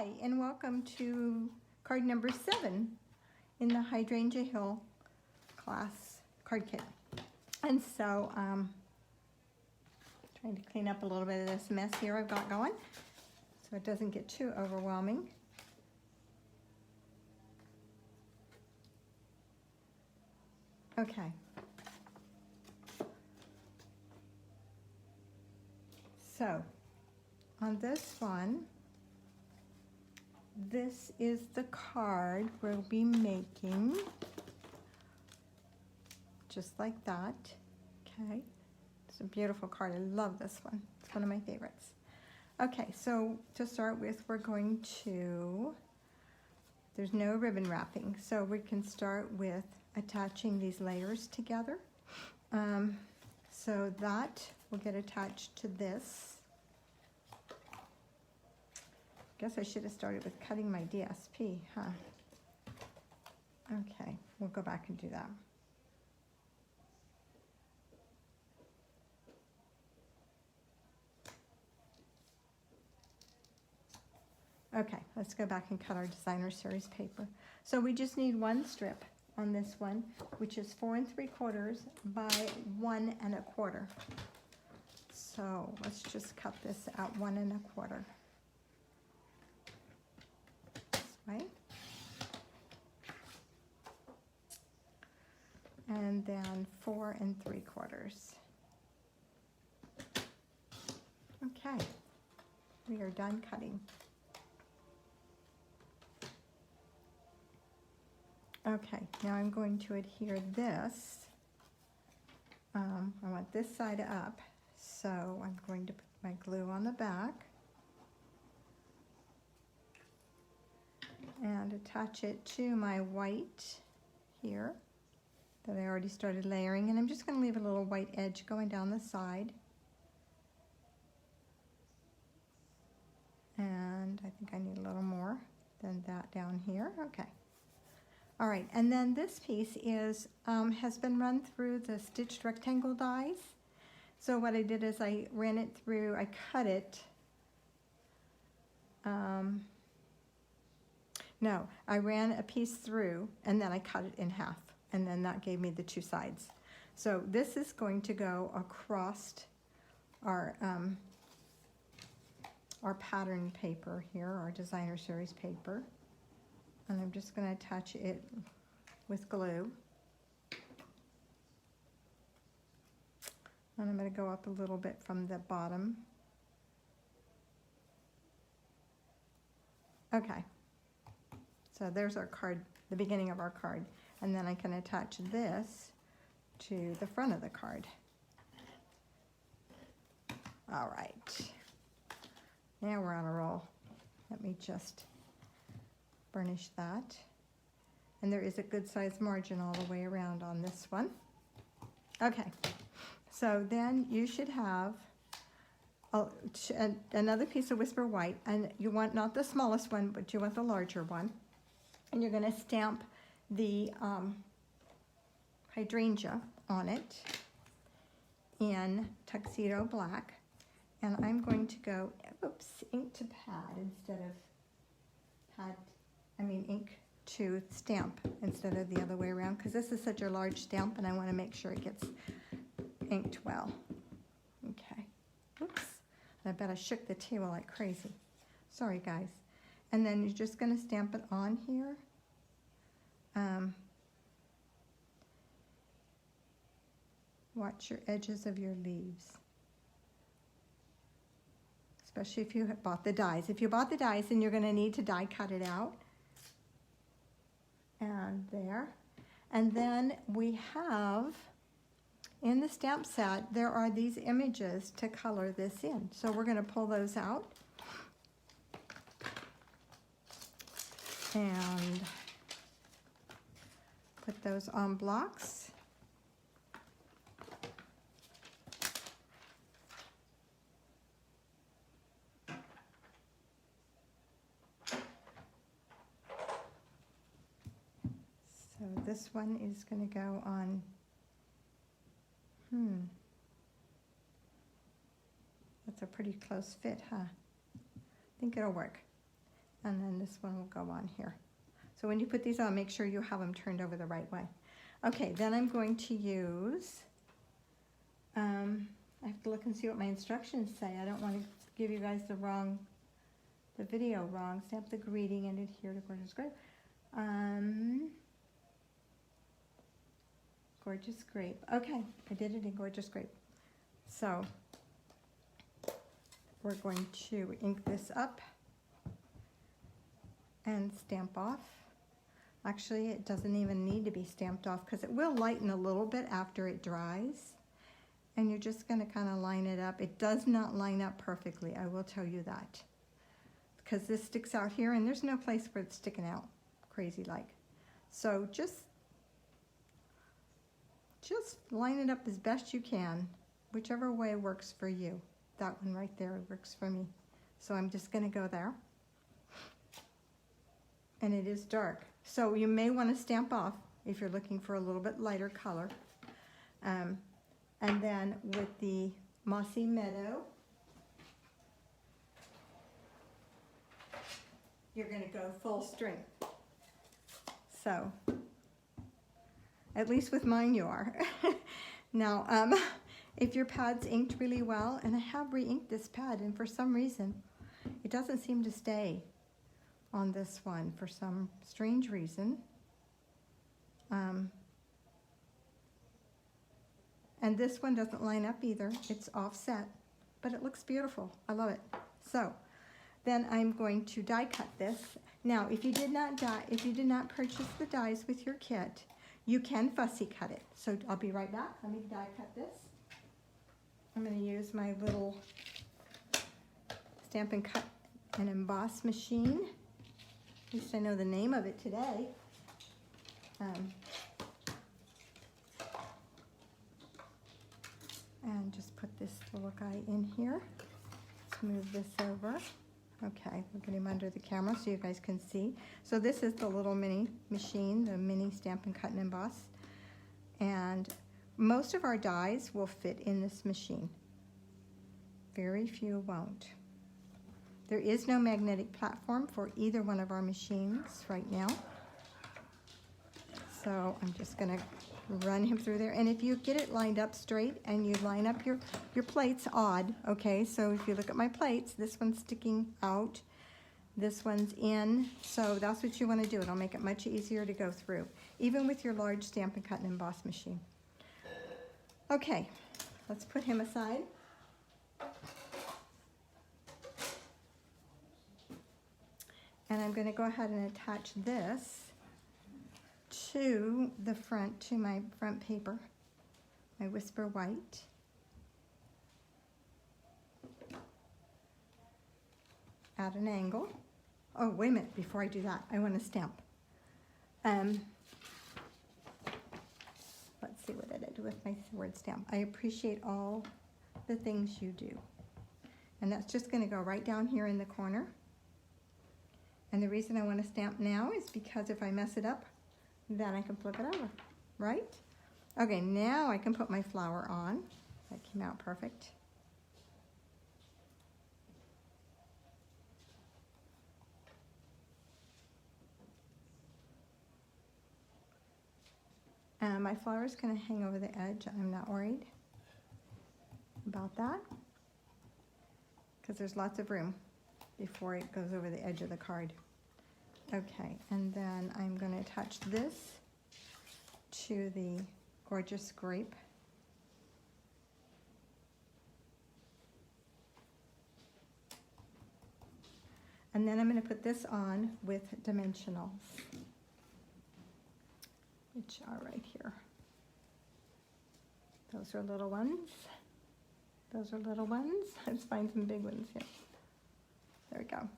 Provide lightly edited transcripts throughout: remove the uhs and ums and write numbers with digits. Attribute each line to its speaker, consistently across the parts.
Speaker 1: Hi, and welcome to card number 7 in the Hydrangea Hill class card kit. And so, trying to clean up a little bit of this mess here I've got going so it doesn't get too overwhelming. Okay. So, on this one, this is the card we'll be making, just like that. Okay, it's a beautiful card. I love this one. It's one of my favorites. Okay, so to start with, we're going to, there's no ribbon wrapping, so we can start with attaching these layers together. So that will get attached to this. Guess I should have started with cutting my DSP, huh? Okay, we'll go back and do that. Okay, let's go back and cut our designer series paper. So we just need one strip on this one, which is 4 3/4 by 1 1/4. So let's just cut this at 1 1/4. Right? And then 4 3/4. Okay, we are done cutting. Okay, now I'm going to adhere this. I want this side up, so I'm going to put my glue on the back and attach it to my white here that I already started layering, and I'm just going to leave a little white edge going down the side. And I think I need a little more than that down here. Okay. All right, and then this piece is has been run through the stitched rectangle dies. So what I did is I ran it through, I cut it. No, I ran a piece through and then I cut it in half, and then that gave me the 2 sides. So this is going to go across our pattern paper here, our designer series paper. And I'm just going to attach it with glue. And I'm going to go up a little bit from the bottom. Okay. So there's our card, the beginning of our card. And then I can attach this to the front of the card. All right. Now we're on a roll. Let me just burnish that. And there is a good sized margin all the way around on this one. Okay, so then you should have another piece of Whisper White, and you want not the smallest one, but you want the larger one. And you're going to stamp the hydrangea on it in tuxedo black. And I'm going to go, oops, ink to pad instead of ink to stamp instead of the other way around, because this is such a large stamp and I want to make sure it gets inked well. Okay, oops, I bet I shook the table like crazy. Sorry guys. And then you're just going to stamp it on here. Watch your edges of your leaves, especially if you have bought the dies. If you bought the dies, then you're going to need to die cut it out. And there. And then we have, in the stamp set, there are these images to color this in. So we're going to pull those out. And put those on blocks. So this one is going to go on, that's a pretty close fit, huh? I think it'll work. And then this one will go on here. So when you put these on, make sure you have them turned over the right way. Okay, then I'm going to use, I have to look and see what my instructions say. I don't want to give you guys the video wrong. Stamp the greeting and adhere to Gorgeous Grape. Gorgeous Grape. Okay, I did it in Gorgeous Grape. So we're going to ink this up and stamp off. Actually, it doesn't even need to be stamped off because it will lighten a little bit after it dries. And you're just going to kind of line it up. It does not line up perfectly, I will tell you that. Because this sticks out here and there's no place where it's sticking out crazy like. So just line it up as best you can, whichever way works for you. That one right there works for me. So I'm just going to go there. And it is dark. So you may want to stamp off if you're looking for a little bit lighter color. And then with the Mossy Meadow, you're going to go full strength. So, at least with mine you are. Now, if your pad's inked really well, and I have re-inked this pad, and for some reason, it doesn't seem to stay on this one for some strange reason. And this one doesn't line up either. It's offset, but it looks beautiful. I love it. So then I'm going to die cut this. Now, if you did not purchase the dies with your kit, you can fussy cut it. So I'll be right back. Let me die cut this. I'm going to use my little Stamp and Cut and Emboss machine. At least I know the name of it today. And just put this little guy in here. Let's move this over. Okay, we'll get him under the camera so you guys can see. So this is the little mini machine, the mini Stamp and Cut and Emboss. And most of our dies will fit in this machine. Very few won't. There is no magnetic platform for either one of our machines right now. So I'm just going to run him through there. And if you get it lined up straight and you line up your plates odd, okay, so if you look at my plates, this one's sticking out, this one's in, so that's what you want to do. It'll make it much easier to go through, even with your large Stamp and Cut and Emboss machine. Okay, let's put him aside. And I'm going to go ahead and attach this to the front, to my front paper, my Whisper White. At an angle. Oh, wait a minute, before I do that, I want to stamp. Let's see what did I do with my word stamp. I appreciate all the things you do. And that's just going to go right down here in the corner. And the reason I want to stamp now is because if I mess it up, then I can flip it over, right? Okay, now I can put my flower on. That came out perfect. And my flower is going to hang over the edge. I'm not worried about that because there's lots of room before it goes over the edge of the card. Okay, and then I'm going to attach this to the Gorgeous Grape. And then I'm going to put this on with dimensionals, which are right here. Those are little ones. Those are little ones. Let's find some big ones here. There we go.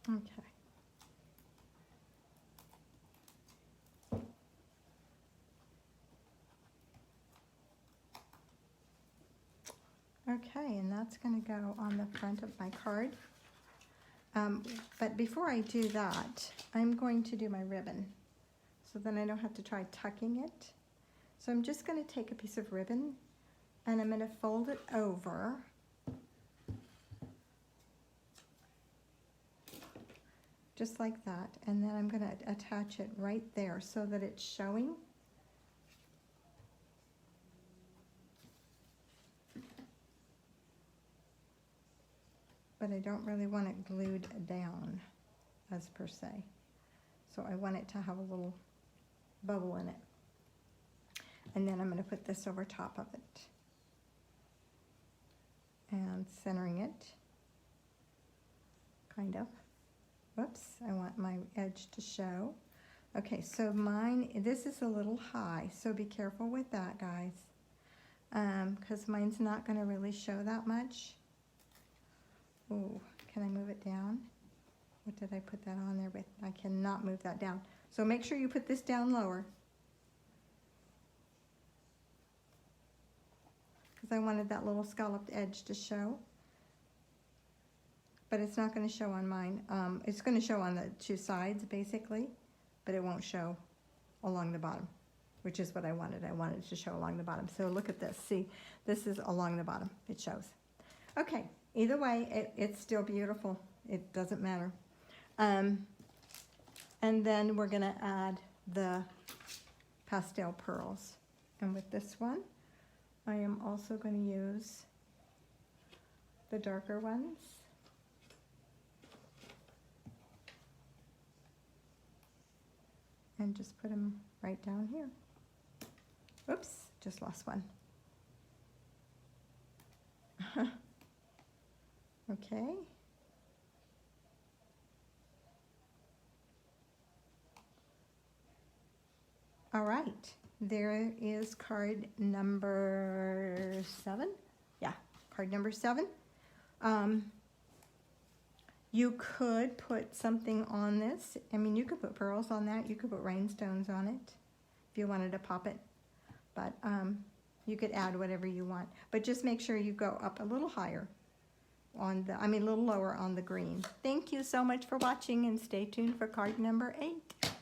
Speaker 1: Okay. Okay, and that's going to go on the front of my card. But before I do that, I'm going to do my ribbon. So then I don't have to try tucking it. So I'm just going to take a piece of ribbon and I'm going to fold it over. Just like that. And then I'm going to attach it right there so that it's showing. But I don't really want it glued down as per se. So I want it to have a little bubble in it. And then I'm going to put this over top of it. And centering it, kind of. Whoops, I want my edge to show. Okay, so mine, this is a little high, so be careful with that, guys. Because mine's not going to really show that much. Oh, can I move it down? What did I put that on there with? I cannot move that down. So make sure you put this down lower. Because I wanted that little scalloped edge to show. But it's not going to show on mine. It's going to show on the two sides, basically. But it won't show along the bottom, which is what I wanted. I wanted it to show along the bottom. So look at this. See, this is along the bottom. It shows. Okay. Either way, it's still beautiful. It doesn't matter. And then we're going to add the pastel pearls. And with this one, I am also going to use the darker ones. And just put them right down here. Oops, just lost one. Okay. All right, there is card number 7. Yeah, card number 7. You could put something on this. I mean, you could put pearls on that. You could put rhinestones on it if you wanted to pop it. But you could add whatever you want. But just make sure you go up a little higher on the, a little lower on the green. Thank you so much for watching and stay tuned for card number 8.